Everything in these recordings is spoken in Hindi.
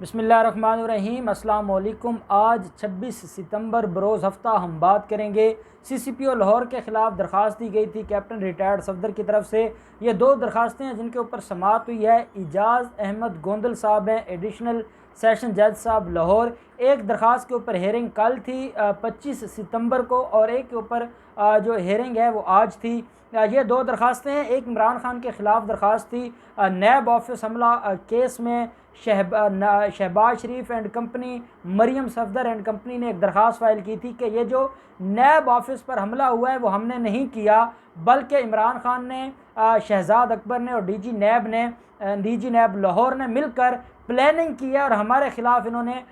बिस्मिल्लाहिर्रहमानिर्रहीम। अस्सलाम वालेकुम। आज 26 सितंबर बरोज़ हफ्ता हम बात करेंगे CCPO लाहौर के ख़िलाफ़ दरख्वास्त दी गई थी कैप्टन रिटायर्ड सफदर की तरफ से। ये दो दरख्वास्तें हैं जिनके ऊपर समाअत हुई है। इजाज़ अहमद गोंदल साहब हैं, एडिशनल सेशन जज साहब लाहौर। एक दरख्वास्त के ऊपर हेयरिंग कल थी 25 सितंबर को, और एक के ऊपर जो हेयरिंग है वो आज थी। ये दो दरख्वास्तें हैं। एक इमरान खान के ख़िलाफ़ दरख्वास्त थी नैब ऑफिस हमला केस में Shahbaz Sharif and company, Maryam Safdar and company ने एक दरख्वास्त फ़ाइल की थी कि ये जो नैब ऑफिस पर हमला हुआ है वो हमने नहीं किया, बल्कि इमरान खान ने, शहजाद अकबर ने और DG नैब लाहौर ने मिलकर प्लानिंग की है और हमारे ख़िलाफ़ इन्होंने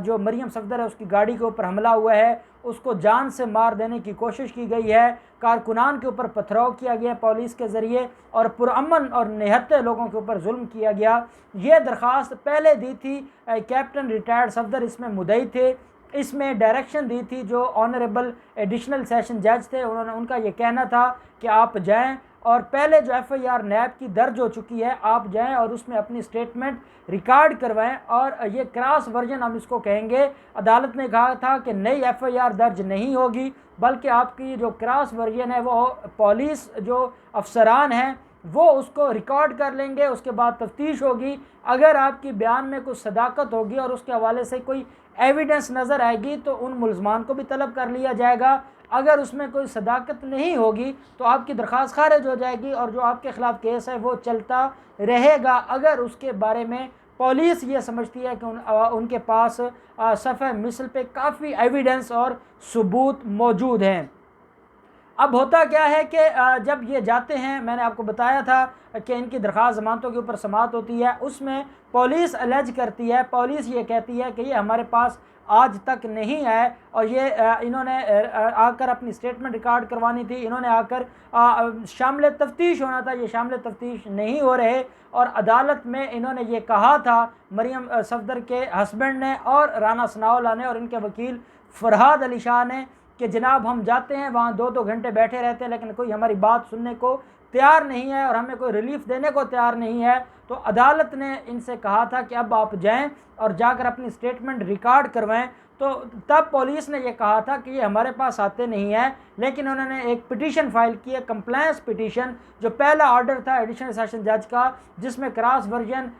जो मरियम सफदर है उसकी गाड़ी के ऊपर हमला हुआ है उसको जान से मार देने की कोशिश की गई है। कारकुनान के ऊपर पथराव किया गया पुलिस के ज़रिए और पुरअमन और निहत्ते लोगों के ऊपर जुल्म किया गया। ये दरख्वास्त पहले दी थी कैप्टन रिटायर्ड सफदर, इसमें मुद्दई थे। इसमें डायरेक्शन दी थी जो ऑनरेबल एडिशनल सेशन जज थे, उनका ये कहना था कि आप जाएं और पहले जो FIR नैब की दर्ज हो चुकी है आप जाएं और उसमें अपनी स्टेटमेंट रिकॉर्ड करवाएं, और ये क्रॉस वर्जन हम इसको कहेंगे। अदालत ने कहा था कि नई FIR दर्ज नहीं होगी, बल्कि आपकी जो क्रॉस वर्जन है वो पुलिस जो अफसरान हैं वो उसको रिकॉर्ड कर लेंगे। उसके बाद तफ्तीश होगी, अगर आपकी बयान में कुछ सदाकत होगी और उसके हवाले से कोई एविडेंस नज़र आएगी तो उन मुल्ज़मान को भी तलब कर लिया जाएगा। अगर उसमें कोई सदाकत नहीं होगी तो आपकी दरख्वास्त खारिज हो जाएगी और जो आपके ख़िलाफ़ केस है वो चलता रहेगा, अगर उसके बारे में पुलिस ये समझती है कि उनके पास सफ़े मिसल पे काफ़ी एविडेंस और सबूत मौजूद हैं। अब होता क्या है कि जब ये जाते हैं, मैंने आपको बताया था कि इनकी दरख्वास्त ज़मानतों के ऊपर समाअत होती है, उसमें पुलिस अलेज करती है, पुलिस ये कहती है कि ये हमारे पास आज तक नहीं है और ये इन्होंने आकर अपनी स्टेटमेंट रिकॉर्ड करवानी थी, इन्होंने आकर शामिल तफ्तीश होना था, ये शामिल तफ्तीश नहीं हो रहे। और अदालत में इन्होंने ये कहा था मरियम सफदर के हस्बैंड ने और राना सनाउल्लाह ने और इनके वकील फरहाद अली शाह ने कि जनाब हम जाते हैं वहाँ 2-2 घंटे बैठे रहते हैं लेकिन कोई हमारी बात सुनने को तैयार नहीं है और हमें कोई रिलीफ देने को तैयार नहीं है। तो अदालत ने इनसे कहा था कि अब आप जाएं और जाकर अपनी स्टेटमेंट रिकॉर्ड करवाएं। तो तब पुलिस ने यह कहा था कि ये हमारे पास आते नहीं हैं, लेकिन उन्होंने एक पिटीशन फाइल की है, कंप्लायंस पिटीशन, जो पहला ऑर्डर था एडिशनल सेशन जज का जिसमें क्रॉस वर्जन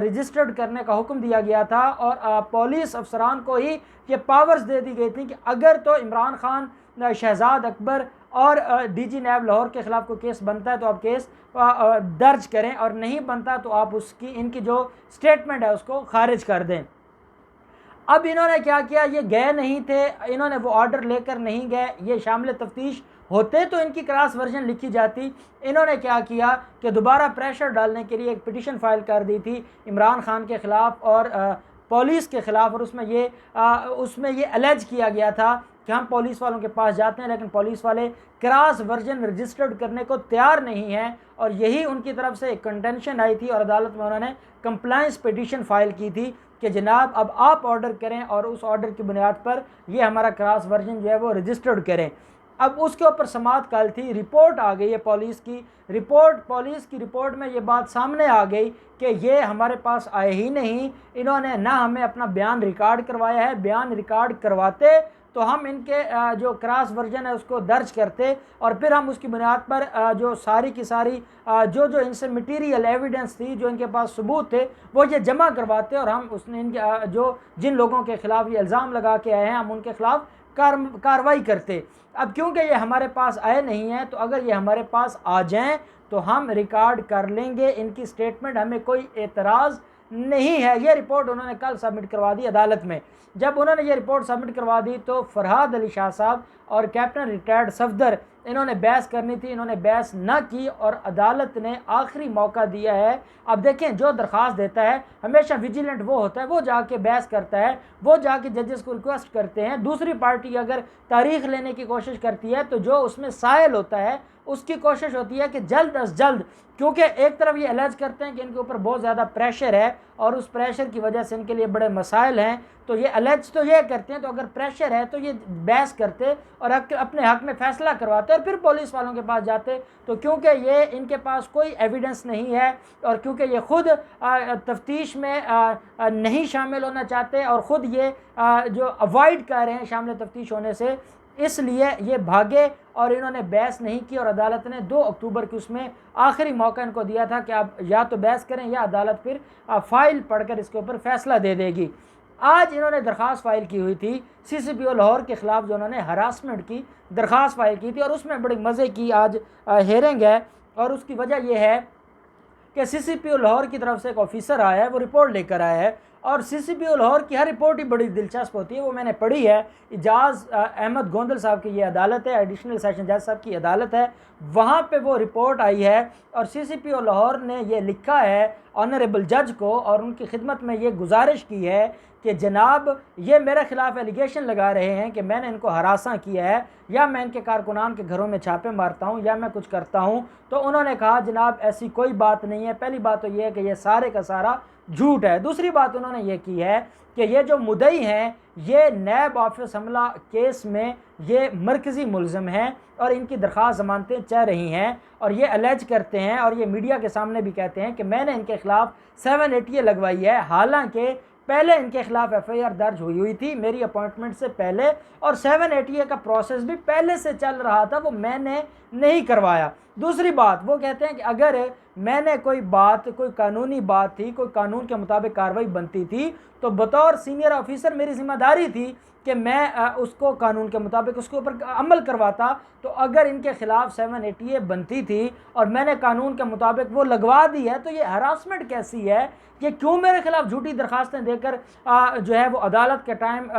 रजिस्टर्ड करने का हुक्म दिया गया था और पुलिस अफसरान को ही ये पावर्स दे दी गई थी कि अगर तो इमरान खान, शहजाद अकबर और DG नैब लाहौर के ख़िलाफ़ कोई केस बनता है तो आप केस दर्ज करें और नहीं बनता तो आप इनकी जो स्टेटमेंट है उसको खारिज कर दें। अब इन्होंने क्या किया, ये गए नहीं थे, इन्होंने वो ऑर्डर लेकर नहीं गए, ये शामिल तफ्तीश होते तो इनकी क्रॉस वर्जन लिखी जाती। इन्होंने क्या किया कि दोबारा प्रेशर डालने के लिए एक पिटीशन फाइल कर दी थी इमरान खान के ख़िलाफ़ और पुलिस के ख़िलाफ़, और उसमें ये अलेज किया गया था कि हम पुलिस वालों के पास जाते हैं लेकिन पुलिस वाले क्रॉस वर्जन रजिस्टर्ड करने को तैयार नहीं हैं, और यही उनकी तरफ से एक कंटेंशन आई थी और अदालत में उन्होंने कंप्लायंस पिटीशन फाइल की थी कि जनाब अब आप ऑर्डर करें और उस ऑर्डर की बुनियाद पर ये हमारा क्रॉस वर्जन जो है वो रजिस्टर्ड करें। अब उसके ऊपर समाअत कल थी, रिपोर्ट आ गई है पुलिस की रिपोर्ट में ये बात सामने आ गई कि ये हमारे पास आए ही नहीं, इन्होंने ना हमें अपना बयान रिकॉर्ड करवाया है, बयान रिकॉर्ड करवाते तो हम इनके जो क्रॉस वर्जन है उसको दर्ज करते और फिर हम उसकी बुनियाद पर जो सारी की सारी जो इनसे मटीरियल एविडेंस थी, जो इनके पास सबूत थे, वो ये जमा करवाते और हम उसने इनके जिन लोगों के ख़िलाफ़ ये इल्ज़ाम लगा के आए हैं हम उनके ख़िलाफ़ कार्रवाई करते। अब क्योंकि ये हमारे पास आए नहीं हैं तो अगर ये हमारे पास आ जाएं तो हम रिकॉर्ड कर लेंगे इनकी स्टेटमेंट, हमें कोई एतराज़ नहीं है। ये रिपोर्ट उन्होंने कल सबमिट करवा दी अदालत में। जब उन्होंने ये रिपोर्ट सबमिट करवा दी तो फरहाद अली शाह साहब और कैप्टन रिटायर्ड सफदर इन्होंने बहस करनी थी, इन्होंने बहस न की और अदालत ने आखिरी मौका दिया है। अब देखें, जो दरख्वास्त देता है हमेशा विजिलेंट वो होता है, वो जाके बहस करता है, वो जाके जजेस को रिक्वेस्ट करते हैं। दूसरी पार्टी अगर तारीख लेने की कोशिश करती है तो जो उसमें साइल होता है उसकी कोशिश होती है कि जल्द अज जल्द, क्योंकि एक तरफ ये अलेज करते हैं कि इनके ऊपर बहुत ज़्यादा प्रेशर है और उस प्रेशर की वजह से इनके लिए बड़े मसाइल हैं, तो ये अलेज तो ये करते हैं, तो अगर प्रेशर है तो ये बहस करते और अपने हक में फ़ैसला करवाते और फिर पुलिस वालों के पास जाते। तो क्योंकि ये इनके पास कोई एविडेंस नहीं है और क्योंकि ये ख़ुद तफ्तीश में नहीं शामिल होना चाहते और ख़ुद ये जो अवॉइड कर रहे हैं शामिल तफ्तीश होने से, इसलिए ये भागे और इन्होंने बहस नहीं की। और अदालत ने 2 अक्टूबर की उसमें आखिरी मौका इनको दिया था कि आप या तो बहस करें या अदालत फिर फ़ाइल पढ़कर इसके ऊपर फ़ैसला दे देगी। आज इन्होंने दरख्वास्त फ़ाइल की हुई थी CCPO लाहौर के ख़िलाफ़, जो उन्होंने हरासमेंट की दरख्वास्त फ़ाइल की थी और उसमें बड़ी मज़े की आज हेयरिंग है। और उसकी वजह यह है कि CCPO लाहौर की तरफ से एक ऑफिसर आया है, वो रिपोर्ट लेकर आया है और CCPO लाहौर की हर रिपोर्ट ही बड़ी दिलचस्प होती है। वो मैंने पढ़ी है, इजाज़ अहमद गोंदल साहब की ये अदालत है, एडिशनल सेशन जज साहब की अदालत है, वहाँ पे वो रिपोर्ट आई है और CCPO लाहौर ने ये लिखा है ऑनरेबल जज को और उनकी खिदमत में ये गुजारिश की है कि जनाब ये मेरे ख़िलाफ़ एलिगेशन लगा रहे हैं कि मैंने इनको हरासा किया है या मैं इनके कारकुनान के घरों में छापे मारता हूँ या मैं कुछ करता हूँ। तो उन्होंने कहा जनाब ऐसी कोई बात नहीं है। पहली बात तो ये है कि ये सारे का सारा झूठ है। दूसरी बात उन्होंने ये की है कि ये जो मुद्दई हैं ये नैब ऑफिस हमला केस में ये मरकज़ी मुलज़म हैं और इनकी दरख्वास्त ज़मानतें चल रही हैं और ये अलेज करते हैं और ये मीडिया के सामने भी कहते हैं कि मैंने इनके ख़िलाफ़ 780 लगवाई है। हालांकि पहले इनके खिलाफ FIR दर्ज हुई थी मेरी अपॉइंटमेंट से पहले और 780 का प्रोसेस भी पहले से चल रहा था, वो मैंने नहीं करवाया। दूसरी बात वो कहते हैं कि अगर मैंने कोई कानूनी बात थी, कोई कानून के मुताबिक कार्रवाई बनती थी तो बतौर सीनियर ऑफिसर मेरी जिम्मेदारी थी कि मैं उसको कानून के मुताबिक उसके ऊपर अमल करवाता। तो अगर इनके ख़िलाफ़ 780 बनती थी और मैंने कानून के मुताबिक वो लगवा दी है तो ये हरासमेंट कैसी है? ये क्यों मेरे ख़िलाफ़ झूठी दरख्वास्तें देकर जो है वो अदालत का टाइम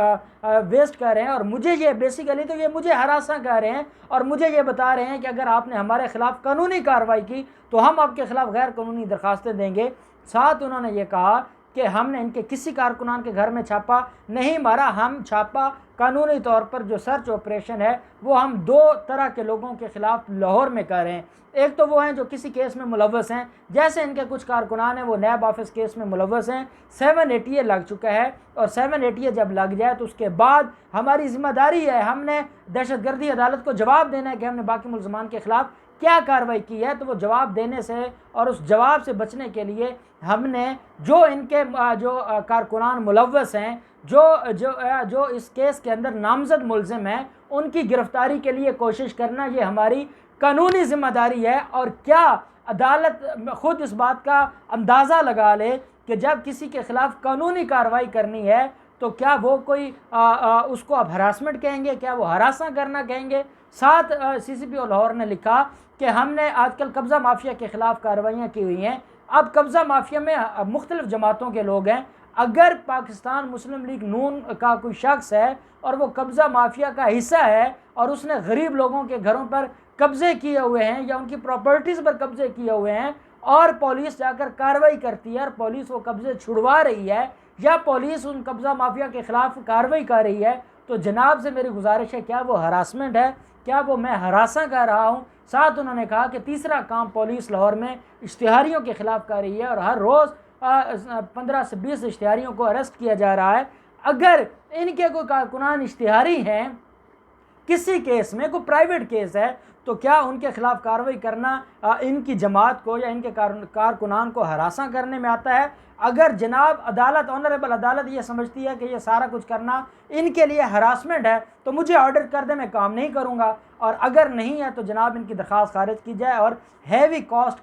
वेस्ट कर रहे हैं? और मुझे ये बेसिकली तो ये मुझे हरासा कह रहे हैं और मुझे ये बता रहे हैं कि अगर आपने हमारे ख़िलाफ़ कानूनी कार्रवाई की तो हम आपके ख़िलाफ़ गैर कानूनी दरख्वास्तें देंगे। साथ उन्होंने ये कहा कि हमने इनके किसी कारकुनान के घर में छापा नहीं मारा, हम छापा कानूनी तौर पर जो सर्च ऑपरेशन है वो हम 2 तरह के लोगों के ख़िलाफ़ लाहौर में कर रहे हैं। एक तो वो हैं जो किसी केस में मुलव्वस हैं, जैसे इनके कुछ कारकुनान हैं वो नैब ऑफिस केस में मुलव्वस हैं, 780 लग चुका है और 780 जब लग जाए तो उसके बाद हमारी ज़िम्मेदारी है, हमने दहशतगर्दी अदालत को जवाब देना है कि हमने बाकी मुलज़मान के ख़िलाफ़ क्या कार्रवाई की है। तो वो जवाब देने से और उस जवाब से बचने के लिए हमने जो इनके जो कारकुनान मुलव्वस हैं, जो इस केस के अंदर नामजद मुलज़िम हैं, उनकी गिरफ़्तारी के लिए कोशिश करना ये हमारी कानूनी ज़िम्मेदारी है। और क्या अदालत ख़ुद इस बात का अंदाज़ा लगा ले कि जब किसी के ख़िलाफ़ कानूनी कार्रवाई करनी है तो क्या वो कोई उसको अब हरासमेंट कहेंगे, क्या वो हरासा करना कहेंगे? साथ CCPO लाहौर ने लिखा कि हमने आजकल कब्ज़ा माफिया के ख़िलाफ़ कार्रवाइयाँ की हुई हैं। अब कब्ज़ा माफिया में मुख्तलिफ़ जमातों के लोग हैं। अगर पाकिस्तान मुस्लिम लीग नून का कोई शख्स है और वो कब्ज़ा माफिया का हिस्सा है और उसने गरीब लोगों के घरों पर कब्ज़े किए हुए हैं या उनकी प्रॉपर्टीज़ पर कब्ज़े किए हुए हैं और पुलिस जाकर कार्रवाई करती है और पुलिस वो कब्ज़े छुड़वा रही है या पुलिस उन कब्ज़ा माफिया के ख़िलाफ़ कार्रवाई कर रही है, तो जनाब से मेरी गुजारिश है क्या वो हरासमेंट है, क्या वो मैं हरासा कर रहा हूँ? साथ उन्होंने कहा कि तीसरा काम पुलिस लाहौर में इश्तिहारियों के ख़िलाफ़ कर रही है और हर रोज़ 15 से 20 इश्तिहारियों को अरेस्ट किया जा रहा है। अगर इनके कोई कारकुनान इश्तिहारी हैं किसी केस में, कोई प्राइवेट केस है, तो क्या उनके ख़िलाफ़ कार्रवाई करना इनकी जमात को या इनके कारकुनान को हरासा करने में आता है? अगर जनाब अदालत, ऑनरेबल अदालत ये समझती है कि ये सारा कुछ करना इनके लिए हरासमेंट है तो मुझे ऑर्डर कर दे, मैं काम नहीं करूँगा। और अगर नहीं है तो जनाब इनकी दरख्वास्त खारिज की जाए और हैवी कॉस्ट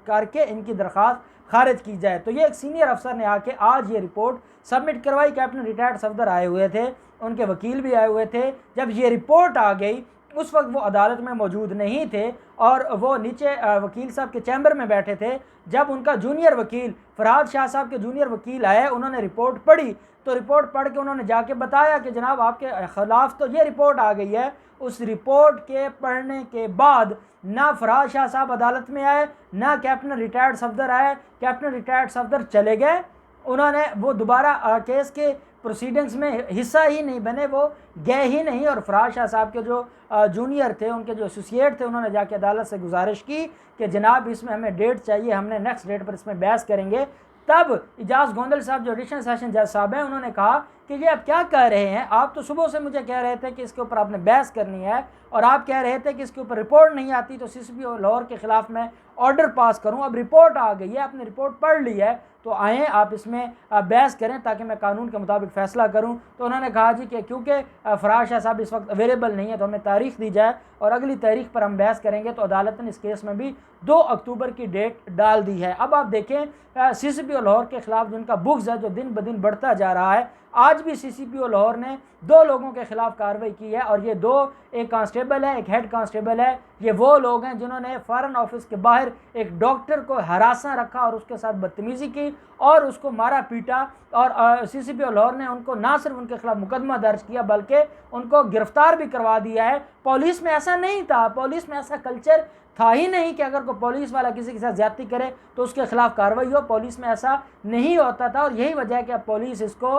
करके इनकी दरख्वास्त खारिज की जाए। तो ये एक सीनियर अफसर ने आके आज ये रिपोर्ट सबमिट करवाई। कैप्टन रिटायर्ड सफदर आए हुए थे, उनके वकील भी आए हुए थे। जब ये रिपोर्ट आ गई उस वक्त वो अदालत में मौजूद नहीं थे और वो नीचे वकील साहब के चैम्बर में बैठे थे। जब उनका जूनियर वकील फरहाद शाह साहब के जूनियर वकील आए, उन्होंने रिपोर्ट पढ़ी, तो रिपोर्ट पढ़ के उन्होंने जाके बताया कि जनाब आपके ख़िलाफ़ तो ये रिपोर्ट आ गई है। उस रिपोर्ट के पढ़ने के बाद ना फरहाद शाह साहब अदालत में आए, ना कैप्टन रिटायर्ड सफदर आए। कैप्टन रिटायर्ड सफदर चले गए, उन्होंने वो दोबारा केस के प्रोसीडिंग्स में हिस्सा ही नहीं बने, वो गए ही नहीं। और फरहाद शाह साहब के जो जूनियर थे, उनके जो एसोसिएट थे, उन्होंने जाके अदालत से गुजारिश की कि जनाब इसमें हमें डेट चाहिए, हमने नेक्स्ट डेट पर इसमें बहस करेंगे। तब इजाज़ गोंदल साहब जो एडिशनल सेशन जज साहब हैं, उन्होंने कहा कि ये आप क्या कह रहे हैं, आप तो सुबह से मुझे कह रहे थे कि इसके ऊपर आपने बहस करनी है और आप कह रहे थे कि इसके ऊपर रिपोर्ट नहीं आती तो CCPO लाहौर के ख़िलाफ़ मैं ऑर्डर पास करूं। अब रिपोर्ट आ गई है, आपने रिपोर्ट पढ़ ली है, तो आएँ आप इसमें बहस करें ताकि मैं कानून के मुताबिक फ़ैसला करूं। तो उन्होंने कहा जी कि क्योंकि फराज शाह साहब इस वक्त अवेलेबल नहीं है तो हमें तारीख़ दी जाए और अगली तारीख़ पर हम बहस करेंगे। तो अदालत ने इस केस में भी 2 अक्टूबर की डेट डाल दी है। अब आप देखें CCPO लाहौर के ख़िलाफ़ जिनका बुग़्ज़ है जो दिन ब दिन बढ़ता जा रहा है, आज भी CCPO लाहौर ने 2 लोगों के ख़िलाफ़ कार्रवाई की है और ये 2, एक कांस्टेबल है, एक हेड कांस्टेबल है। ये वो लोग हैं जिन्होंने फ़ॉरेन ऑफिस के बाहर एक डॉक्टर को हरासा रखा और उसके साथ बदतमीज़ी की और उसको मारा पीटा। और CCPO लाहौर ने उनको ना सिर्फ उनके खिलाफ मुकदमा दर्ज किया बल्कि उनको गिरफ्तार भी करवा दिया है। पुलिस में ऐसा नहीं था, पुलिस में ऐसा कल्चर था ही नहीं कि अगर कोई पुलिस वाला किसी के साथ ज्यादती करे तो उसके खिलाफ कार्रवाई हो। पुलिस में ऐसा नहीं होता था और यही वजह है कि अब पुलिस इसको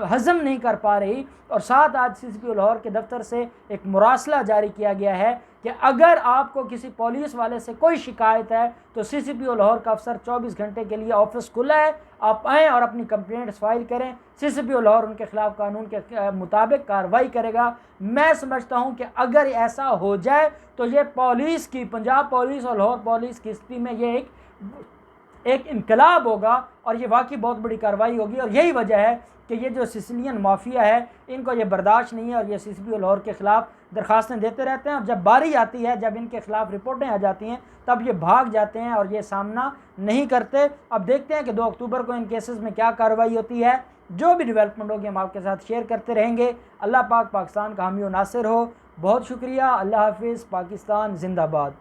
हजम नहीं कर पा रही। और साथ आज CCPO लाहौर के दफ्तर से एक मुरासला जारी किया गया है कि अगर आपको किसी पुलिस वाले से कोई शिकायत है तो CCPO लाहौर का अफसर 24 घंटे के लिए ऑफिस खुला है, आप आएँ और अपनी कंप्लेंट्स फाइल करें। CCPO लाहौर उनके खिलाफ कानून के मुताबिक कार्रवाई करेगा। मैं समझता हूं कि अगर ऐसा हो जाए तो ये पुलिस की, पंजाब पुलिस और लाहौर पुलिस की हिस्ट्री में ये एक इनकलाब होगा और ये वाकई बहुत बड़ी कार्रवाई होगी। और यही वजह है कि ये जो सिसिलियन माफिया है इनको ये बर्दाश्त नहीं है और ये CCPO लाहौर के ख़िलाफ़ दरख्वास्तें देते रहते हैं और जब बारी आती है, जब इनके ख़िलाफ़ रिपोर्टें आ जाती हैं, तब ये भाग जाते हैं और ये सामना नहीं करते। अब देखते हैं कि 2 अक्टूबर को इन केसेस में क्या कार्रवाई होती है। जो भी डेवलपमेंट होगी हम आपके साथ शेयर करते रहेंगे। अल्लाह पाक पाकिस्तान का हामी व नासिर हो। बहुत शुक्रिया। अल्लाह हाफिज़। पाकिस्तान जिंदाबाद।